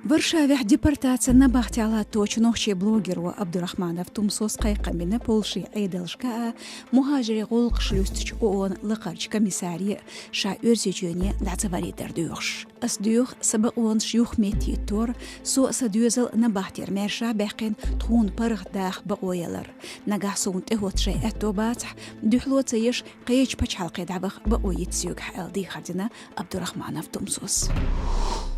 Варшаве депортация на бахтяла точнохче блогеру Абдурахманов Тумсос кайкамина Полши Айдалшка мухажири голк шлюстч ООН лакарч комиссария ша өрсечөне дацаваритер дюрш. As duur sabbe ons juch met tor so sa duzel na bachtir mersha beqin tkhun parg dag beoyeler naga sunt ehotche etobat duhlot yesh qeych pach halqe dabakh beoyit syuk haldi khadina Abdurahmanov Tumsos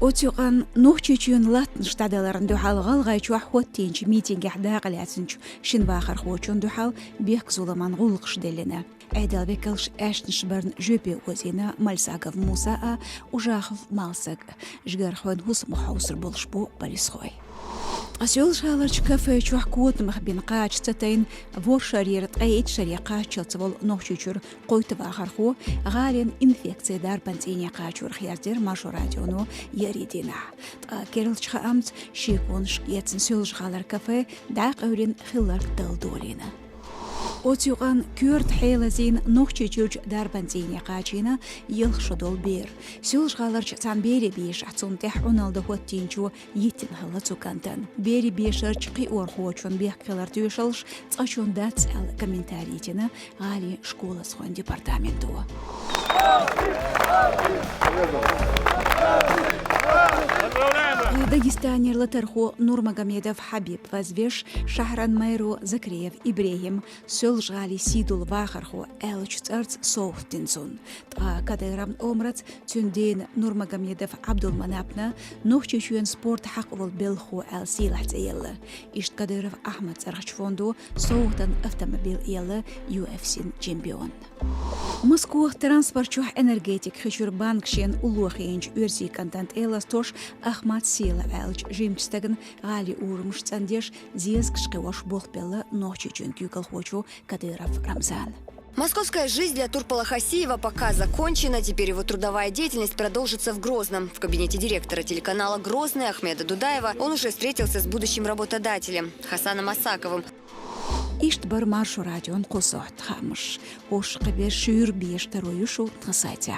Otugan nochchun latn stadalaren duhalgal gaychu hottinch meeting gahdaaqlatsinch shinwakhar khochun duhal bek zulaman gulqsh delena Эдел векалш эшншберн жюпи озина Мальсагов Мусаа ужахов Малсаг жгархон хус мухауср болшбу балисхой. Асёл шаларч кафе чухкот махбин qaach цатайн воршарирт айт шариqa чалцвол нохчучур qoytva харху гален инфекция дар пантине qaachur хярдер машу радиону яридина. Керилчха амц шиконш яцн сёл шалар кафе дaq өрин хиллар далдолина. Отюган кюрт хейлазин нохчичуч дарбантине qachina yılxşodol bir. Sülşğalarç san beri biş atsun tehunalda hottинчу yittin halatukantan. Beri bişarç qi orxochun behqalar tüşalş tsachun dats al комментарийтина gali школа схон департаменту. Дагестанер Латарху Нурмагомедов Хабиб Вазвеш Шахран Майру Закреев Ибрехим Сёлжгали Сидул Вахарху Элчцарц Соуфтинсун Кадайрам Омрац Тюндин Нурмагомедов Абдулманапна Нухчичуен спорт Хаквол Белху Эл Силахтаелла Ишт Кадайров Ахмад Цархчфонду Соухтан автомобиль Елла UFC чемпион Москва транспортчух энергетик Хичур банкшен улухинч Урси контент Эластош Ахмад Сила Элч Жимчстаган Гали Урмш Цандеш Зиеск Шкевош Бохпела Нохчичун Кюкалхочу Кадыров Рамзан. Московская жизнь для Турпола Хасиева пока закончена. Теперь его трудовая деятельность продолжится в Грозном. В кабинете директора телеканала «Грозный» Ахмеда Дудаева он уже встретился с будущим работодателем Хасаном Асаковым. Иштбар маршу радион Косот Хамыш. Ош Кабер Шюр Бештароюшу Тхасатя.